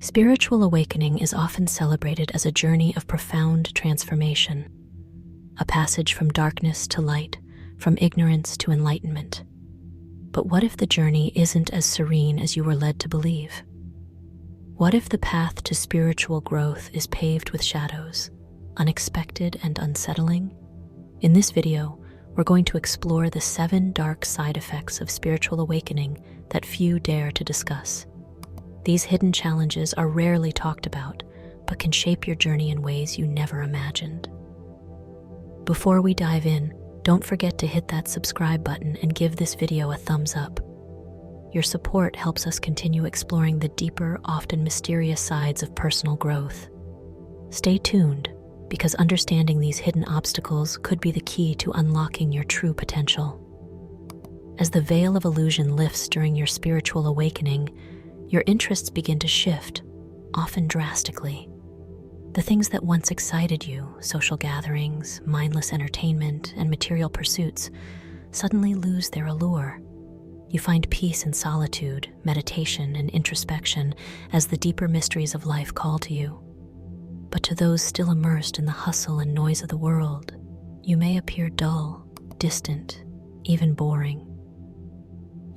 Spiritual awakening is often celebrated as a journey of profound transformation, a passage from darkness to light, from ignorance to enlightenment. But what if the journey isn't as serene as you were led to believe? What if the path to spiritual growth is paved with shadows, unexpected and unsettling? In this video, we're going to explore the 7 dark side effects of spiritual awakening that few dare to discuss. These hidden challenges are rarely talked about, but can shape your journey in ways you never imagined. Before we dive in, don't forget to hit that subscribe button and give this video a thumbs up. Your support helps us continue exploring the deeper, often mysterious sides of personal growth. Stay tuned, because understanding these hidden obstacles could be the key to unlocking your true potential. As the veil of illusion lifts during your spiritual awakening, your interests begin to shift, often drastically. The things that once excited you, social gatherings, mindless entertainment, and material pursuits, suddenly lose their allure. You find peace in solitude, meditation, and introspection as the deeper mysteries of life call to you. But to those still immersed in the hustle and noise of the world, you may appear dull, distant, even boring.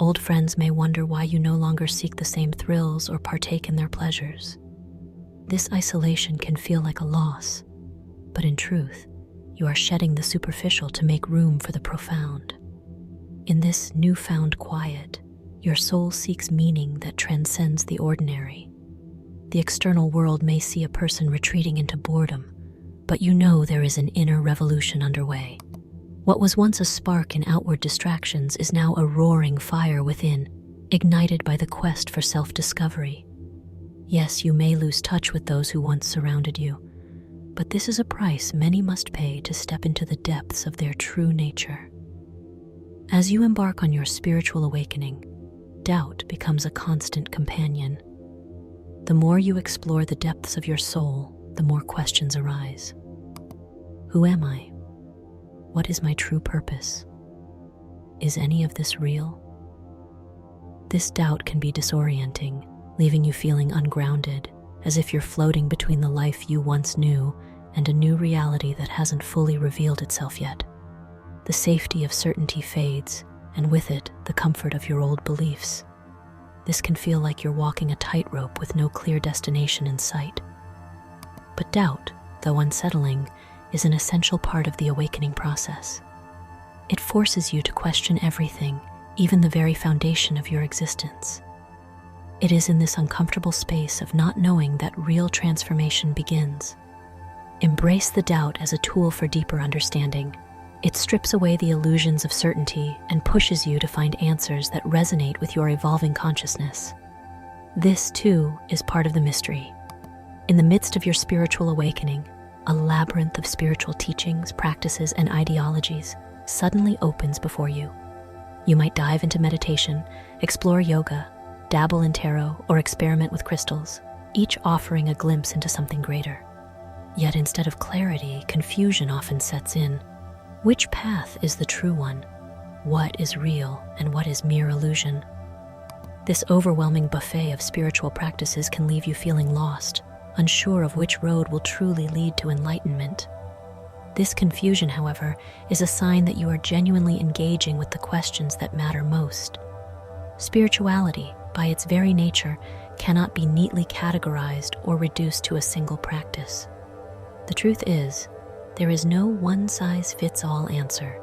Old friends may wonder why you no longer seek the same thrills or partake in their pleasures. This isolation can feel like a loss, but in truth, you are shedding the superficial to make room for the profound. In this newfound quiet, your soul seeks meaning that transcends the ordinary. The external world may see a person retreating into boredom, but you know there is an inner revolution underway. What was once a spark in outward distractions is now a roaring fire within, ignited by the quest for self-discovery. Yes, you may lose touch with those who once surrounded you, but this is a price many must pay to step into the depths of their true nature. As you embark on your spiritual awakening, doubt becomes a constant companion. The more you explore the depths of your soul, the more questions arise. Who am I? What is my true purpose? Is any of this real? This doubt can be disorienting, leaving you feeling ungrounded, as if you're floating between the life you once knew and a new reality that hasn't fully revealed itself yet. The safety of certainty fades, and with it, the comfort of your old beliefs. This can feel like you're walking a tightrope with no clear destination in sight. But doubt, though unsettling, is an essential part of the awakening process. It forces you to question everything, even the very foundation of your existence. It is in this uncomfortable space of not knowing that real transformation begins. Embrace the doubt as a tool for deeper understanding. It strips away the illusions of certainty and pushes you to find answers that resonate with your evolving consciousness. This, too, is part of the mystery. In the midst of your spiritual awakening, a labyrinth of spiritual teachings, practices, and ideologies suddenly opens before you. You might dive into meditation, explore yoga, dabble in tarot, or experiment with crystals, each offering a glimpse into something greater. Yet instead of clarity, confusion often sets in. Which path is the true one? What is real and what is mere illusion? This overwhelming buffet of spiritual practices can leave you feeling lost, unsure of which road will truly lead to enlightenment. This confusion, however, is a sign that you are genuinely engaging with the questions that matter most. Spirituality, by its very nature, cannot be neatly categorized or reduced to a single practice. The truth is, there is no one-size-fits-all answer.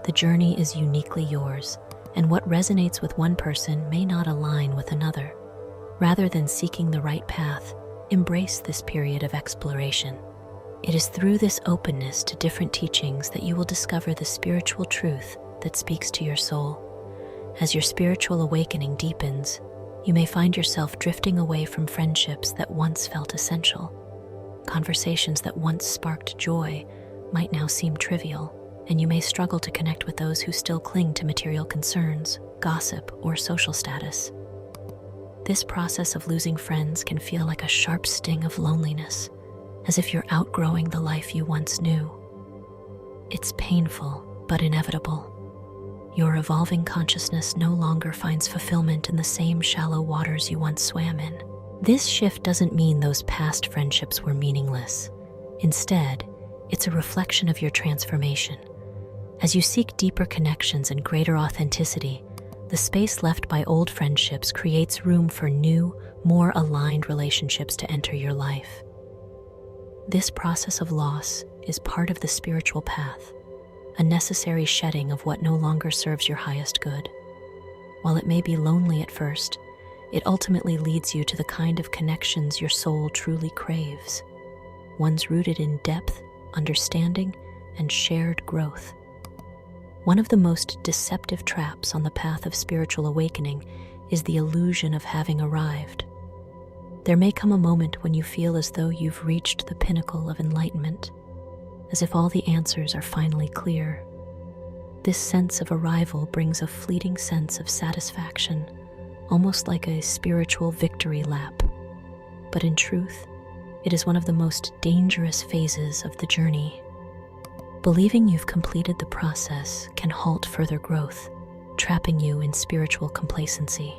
The journey is uniquely yours, and what resonates with one person may not align with another. Rather than seeking the right path, embrace this period of exploration. It is through this openness to different teachings that you will discover the spiritual truth that speaks to your soul. As your spiritual awakening deepens, you may find yourself drifting away from friendships that once felt essential. Conversations that once sparked joy might now seem trivial, and you may struggle to connect with those who still cling to material concerns, gossip, or social status. This process of losing friends can feel like a sharp sting of loneliness, as if you're outgrowing the life you once knew. It's painful, but inevitable. Your evolving consciousness no longer finds fulfillment in the same shallow waters you once swam in. This shift doesn't mean those past friendships were meaningless. Instead, it's a reflection of your transformation. As you seek deeper connections and greater authenticity, the space left by old friendships creates room for new, more aligned relationships to enter your life. This process of loss is part of the spiritual path, a necessary shedding of what no longer serves your highest good. While it may be lonely at first, it ultimately leads you to the kind of connections your soul truly craves, ones rooted in depth, understanding, and shared growth. One of the most deceptive traps on the path of spiritual awakening is the illusion of having arrived. There may come a moment when you feel as though you've reached the pinnacle of enlightenment, as if all the answers are finally clear. This sense of arrival brings a fleeting sense of satisfaction, almost like a spiritual victory lap. But in truth, it is one of the most dangerous phases of the journey. Believing you've completed the process can halt further growth, trapping you in spiritual complacency.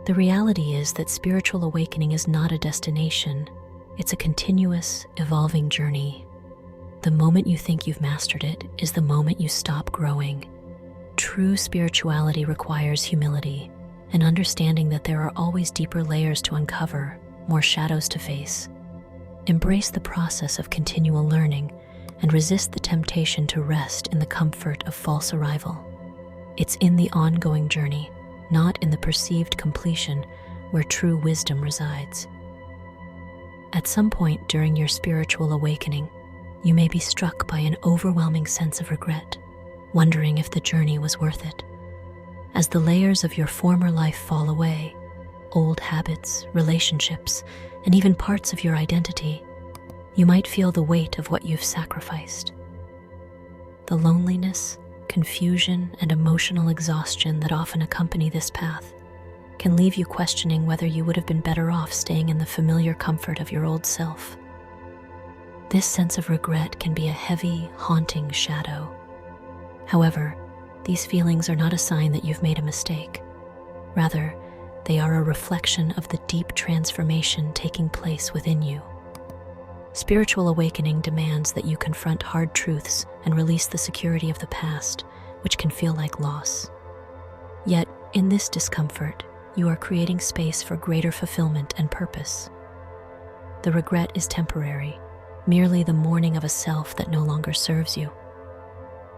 The reality is that spiritual awakening is not a destination, it's a continuous, evolving journey. The moment you think you've mastered it is the moment you stop growing. True spirituality requires humility, an understanding that there are always deeper layers to uncover, more shadows to face. Embrace the process of continual learning and resist the temptation to rest in the comfort of false arrival. It's in the ongoing journey, not in the perceived completion, where true wisdom resides. At some point during your spiritual awakening, you may be struck by an overwhelming sense of regret, wondering if the journey was worth it. As the layers of your former life fall away, old habits, relationships, and even parts of your identity, you might feel the weight of what you've sacrificed. The loneliness, confusion, and emotional exhaustion that often accompany this path can leave you questioning whether you would have been better off staying in the familiar comfort of your old self. This sense of regret can be a heavy, haunting shadow. However, these feelings are not a sign that you've made a mistake. Rather, they are a reflection of the deep transformation taking place within you. Spiritual awakening demands that you confront hard truths and release the security of the past, which can feel like loss. Yet, in this discomfort, you are creating space for greater fulfillment and purpose. The regret is temporary, merely the mourning of a self that no longer serves you.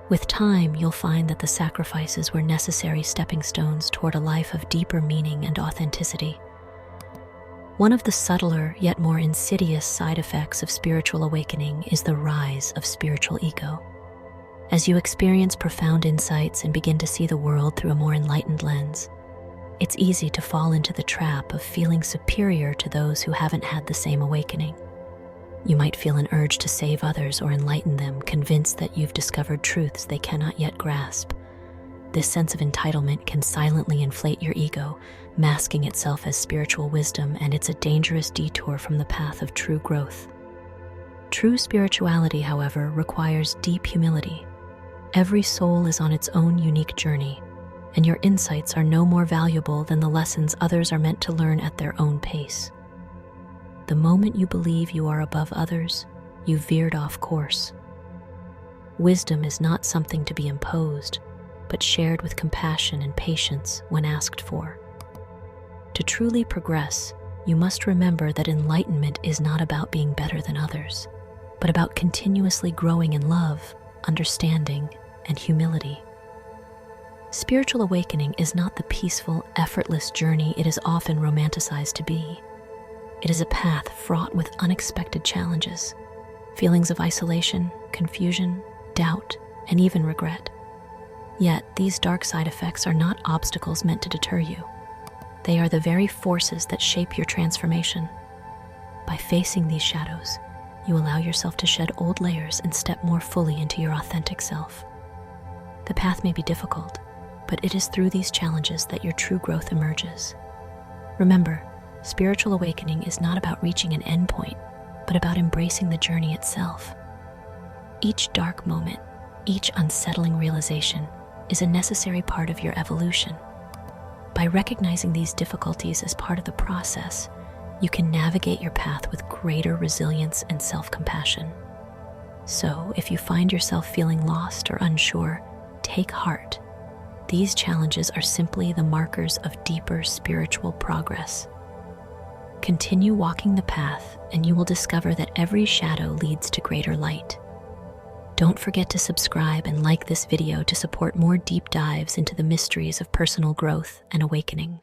With time, you'll find that the sacrifices were necessary stepping stones toward a life of deeper meaning and authenticity. One of the subtler yet more insidious side effects of spiritual awakening is the rise of spiritual ego. As you experience profound insights and begin to see the world through a more enlightened lens, it's easy to fall into the trap of feeling superior to those who haven't had the same awakening. You might feel an urge to save others or enlighten them, convinced that you've discovered truths they cannot yet grasp. This sense of entitlement can silently inflate your ego, masking itself as spiritual wisdom, and it's a dangerous detour from the path of true growth. True spirituality, however, requires deep humility. Every soul is on its own unique journey, and your insights are no more valuable than the lessons others are meant to learn at their own pace. The moment you believe you are above others, you've veered off course. Wisdom is not something to be imposed, but shared with compassion and patience when asked for. To truly progress, you must remember that enlightenment is not about being better than others, but about continuously growing in love, understanding, and humility. Spiritual awakening is not the peaceful, effortless journey it is often romanticized to be. It is a path fraught with unexpected challenges, feelings of isolation, confusion, doubt, and even regret. Yet, these dark side effects are not obstacles meant to deter you. They are the very forces that shape your transformation. By facing these shadows, you allow yourself to shed old layers and step more fully into your authentic self. The path may be difficult, but it is through these challenges that your true growth emerges. Remember, spiritual awakening is not about reaching an endpoint, but about embracing the journey itself. Each dark moment, each unsettling realization, is a necessary part of your evolution. By recognizing these difficulties as part of the process, you can navigate your path with greater resilience and self-compassion. So, if you find yourself feeling lost or unsure, take heart. These challenges are simply the markers of deeper spiritual progress. Continue walking the path, and you will discover that every shadow leads to greater light. Don't forget to subscribe and like this video to support more deep dives into the mysteries of personal growth and awakening.